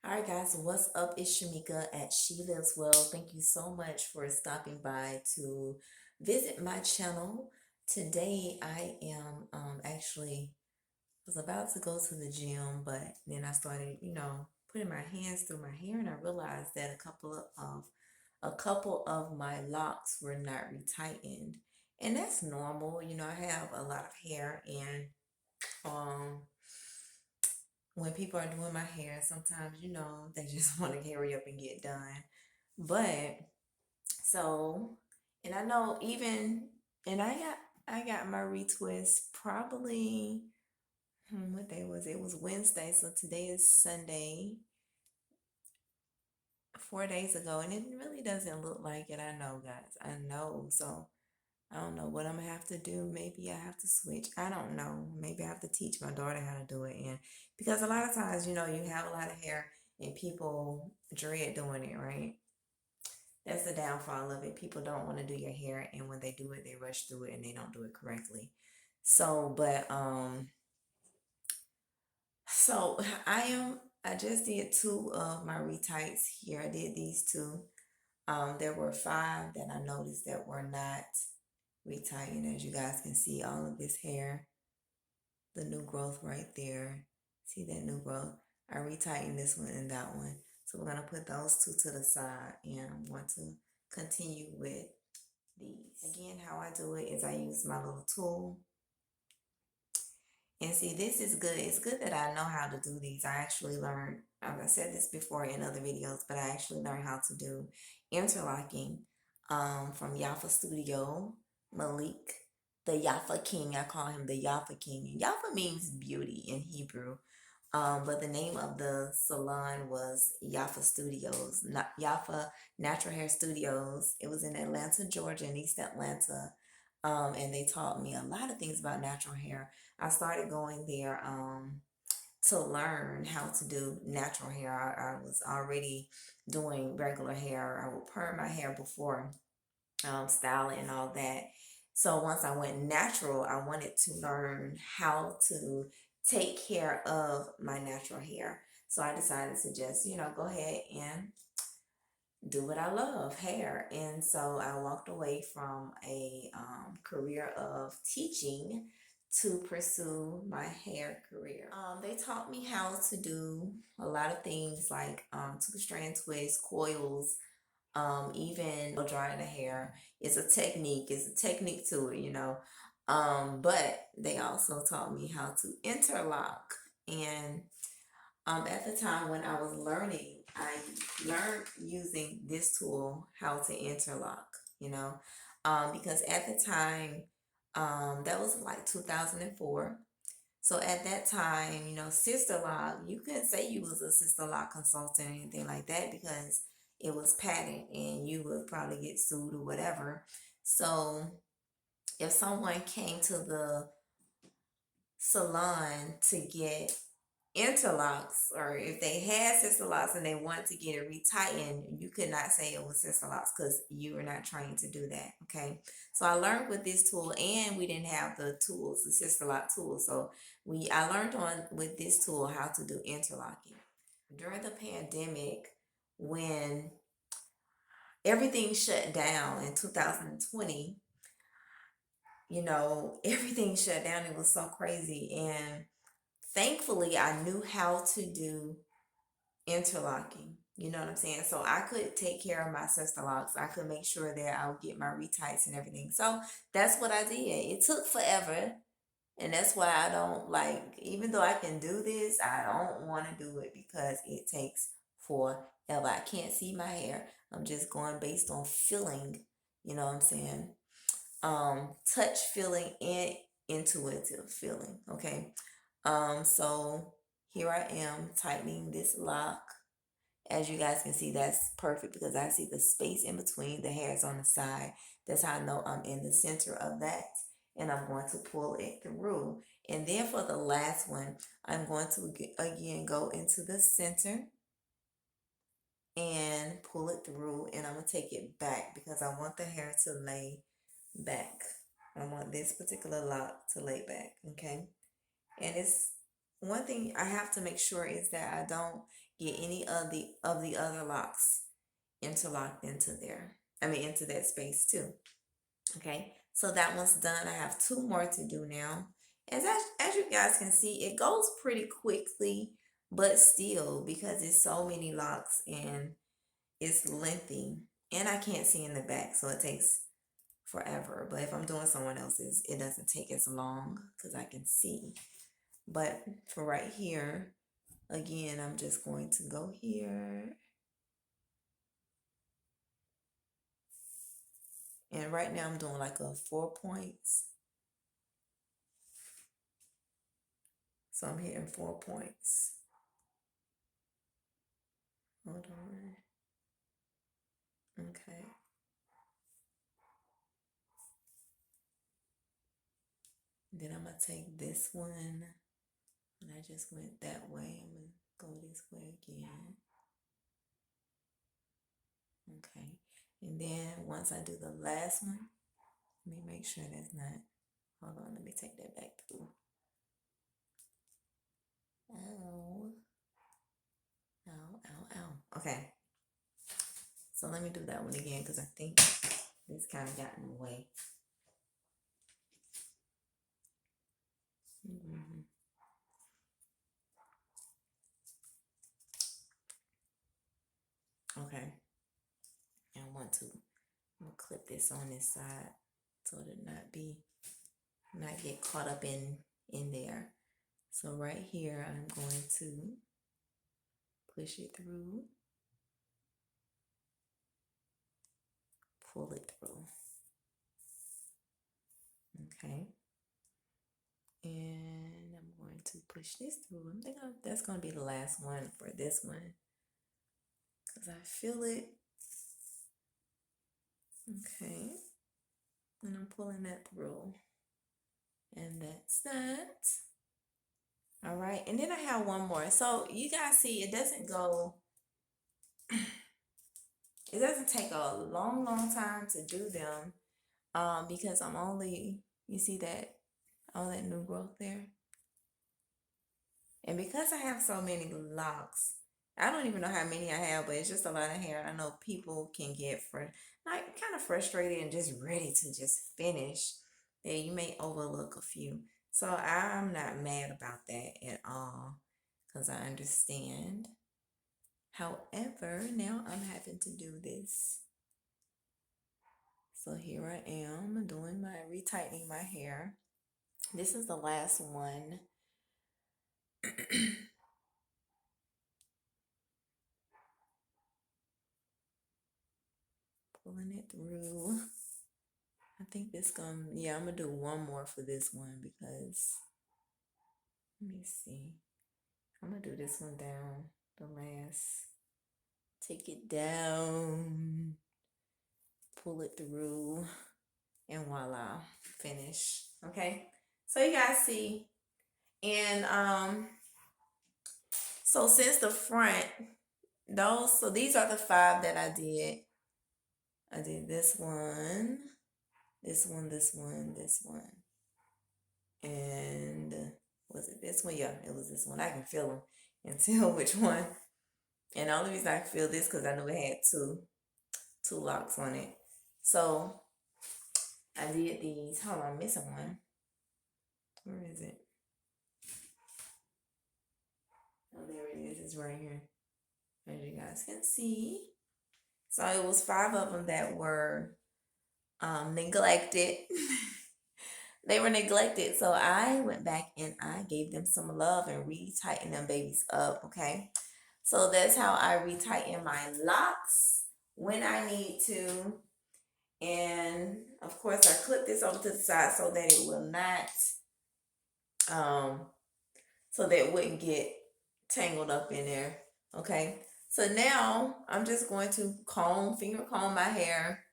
Alright guys, what's up? It's Shamika at She Lives Well. Thank you so much for stopping by to visit my channel. Today I am actually was about to go to the gym, but then I started, putting my hands through my hair and I realized that a couple of my locks were not retightened. And that's normal. I have a lot of hair and um when people are doing my hair, sometimes, they just want to hurry up and get done. But so, and I know even, and I got my retwist probably, what day was it? It was Wednesday, so today is Sunday, 4 days ago, and it really doesn't look like it. I know, guys. I know. So I don't know what I'm gonna have to do. Maybe I have to switch. I don't know. Maybe I have to teach my daughter how to do it. And because a lot of times, you have a lot of hair and people dread doing it, right? That's the downfall of it. People don't want to do your hair, and when they do it, they rush through it and they don't do it correctly. So, but so I just did two of my retights here. I did these two. There were five that I noticed that were not retightened. As you guys can see, all of this hair, the new growth right there. See that new growth? I retightened this one and that one. So we're going to put those two to the side and I'm going to continue with these. Again, how I do it is I use my little tool. And see, this is good. It's good that I know how to do these. I actually learned, I said this before in other videos, but I actually learned how to do interlocking from Yafa Studio, Malik, the Yafa King. I call him the Yafa King. And Yafa means beauty in Hebrew. But the name of the salon was Yafa Studios, not Yafa Natural Hair Studios. It was in Atlanta, Georgia, in East Atlanta. And they taught me a lot of things about natural hair. I started going there to learn how to do natural hair. I was already doing regular hair. I would perm my hair before styling and all that. So once I went natural, I wanted to learn how to take care of my natural hair. So I decided to just, go ahead and do what I love, hair. And so I walked away from a career of teaching to pursue my hair career. They taught me how to do a lot of things like two-strand twists, coils, even drying the hair. It's a technique to it. But they also taught me how to interlock. And at the time when I was learning, I learned using this tool how to interlock, because at the time, that was like 2004. So at that time, Sisterlock, you couldn't say you was a Sisterlock consultant or anything like that because it was patent and you would probably get sued or whatever. So if someone came to the salon to get interlocks, or if they had Sisterlocks and they wanted to get it retightened, you could not say it was Sisterlocks because you were not trained to do that. Okay, so I learned with this tool, and we didn't have the tools, the Sisterlock tool. So I learned on with this tool how to do interlocking during the pandemic when everything shut down in 2020. Everything shut down. It was so crazy, and thankfully I knew how to do interlocking. You know what I'm saying? So I could take care of my sister locks. I could make sure that I would get my retights and everything. So that's what I did. It took forever. And that's why I don't like, even though I can do this, I don't want to do it because it takes forever. I can't see my hair. I'm just going based on feeling. You know what I'm saying? Touch feeling and intuitive feeling. Okay. So here I am tightening this lock. As you guys can see, that's perfect because I see the space in between the hairs on the side. That's how I know I'm in the center of that. And I'm going to pull it through. And then for the last one, I'm going to again go into the center and pull it through, and I'm gonna take it back because I want the hair to lay back. I want this particular lock to lay back, okay? And it's one thing I have to make sure is that I don't get any of the other locks interlocked into there. I mean into that space too. Okay, so that one's done. I have two more to do now. As you guys can see, it goes pretty quickly, but still, because it's so many locks and it's lengthy, and I can't see in the back, so it takes forever. But if I'm doing someone else's, it doesn't take as long because I can see. But for right here, again, I'm just going to go here. And right now I'm doing like a 4 points. So I'm hitting 4 points. Hold on. Okay. Then I'm going to take this one. And I just went that way. I'm going to go this way again. Okay. And then once I do the last one, let me make sure that's not. Hold on. Let me take that back through. Ow. Ow, ow, ow. Okay. So let me do that one again because I think this kind of got in the way. Mm-hmm. Okay. I want to clip this on this side so to not get caught up in there. So right here, I'm going to push it through, pull it through. Okay. And I'm going to push this through. I think that's going to be the last one for this one because I feel it. Okay. And I'm pulling that through. And that's that. All right. And then I have one more. So you guys see it doesn't go, it doesn't take a long, long time to do them. Because I'm only, you see that, all that new growth there? And because I have so many locks, I don't even know how many I have, but it's just a lot of hair. I know people can get like kind of frustrated and just ready to just finish. That you may overlook a few. So I'm not mad about that at all because I understand. However, now I'm having to do this. So here I am doing my retightening my hair. This is the last one. Pulling it through. I think this yeah, I'm gonna do one more for this one because, let me see. I'm gonna do this one down, the last. Take it down, pull it through, and voila, finish. Okay, so you guys see, and so since the front, so these are the 5 that I did. I did this one, this one, this one, this one. And was it this one? Yeah, it was this one. I can feel them and tell which one. And the only reason I can feel this because I knew it had two locks on it. So I did these. Hold on, I'm missing one. Where is it? Oh, there it is. It's right here. As you guys can see. So it was 5 of them that were neglected. They were neglected. So I went back and I gave them some love and retightened them babies up. Okay. So that's how I retighten my locks when I need to. And of course I clip this over to the side so that it will not, so that it wouldn't get tangled up in there. Okay. So now I'm just going to finger comb my hair.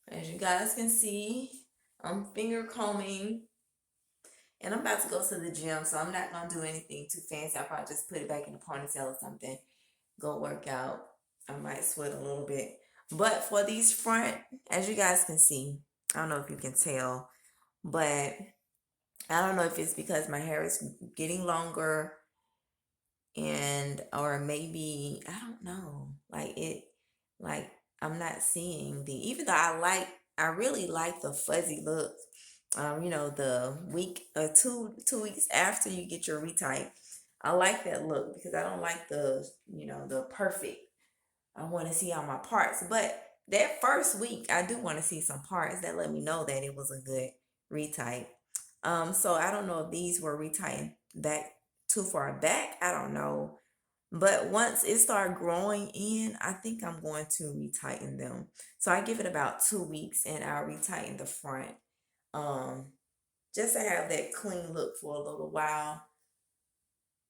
As you guys can see, I'm finger combing. And I'm about to go to the gym, so I'm not going to do anything too fancy. I'll probably just put it back in a ponytail or something. Go work out. I might sweat a little bit. But for these front, as you guys can see, I don't know if you can tell, but I don't know if it's because my hair is getting longer and or maybe I don't know. Like I'm not seeing the even though I really like the fuzzy look. The week or two weeks after you get your retight. I like that look because I don't like the perfect. I want to see all my parts. But that first week, I do want to see some parts that let me know that it was a good retight. So I don't know if these were retightened back too far back. I don't know. But once it started growing in, I think I'm going to retighten them. So I give it about 2 weeks and I'll retighten the front. Um, just to have that clean look for a little while.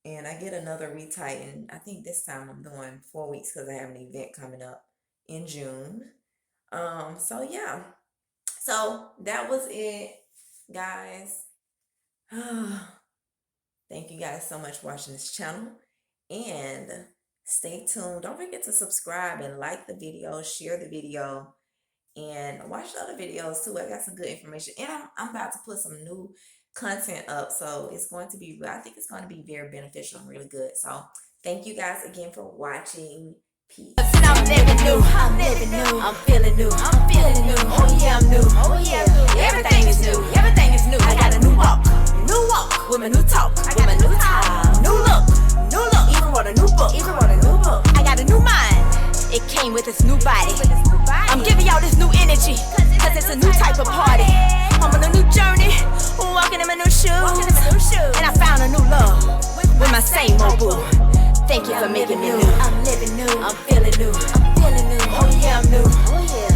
And I get another retighten. I think this time I'm doing 4 weeks because I have an event coming up in June. So yeah. So that was it, guys. Thank you guys so much for watching this channel. And stay tuned. Don't forget to subscribe and like the video, share the video, and watch the other videos too. I got some good information. And I'm about to put some new content up. So it's going to be, I think it's going to be very beneficial and really good. So thank you guys again for watching. Peace. I'm living new, I'm living new, I'm feeling new, I'm feeling new. Oh yeah, I'm new, oh yeah, everything is new, everything is new. I got a new walk with my new talk, with my new time, new look, even wrote a new book, I got a new mind, it came with this new body. I'm giving y'all this new energy, cause it's a new type of party. I'm on a new journey, walking in my new shoes, and I found a new love with my same old boo. Thank you for making me new. I'm living new. I'm feeling new. I'm feeling new. Oh yeah, I'm new. Oh yeah.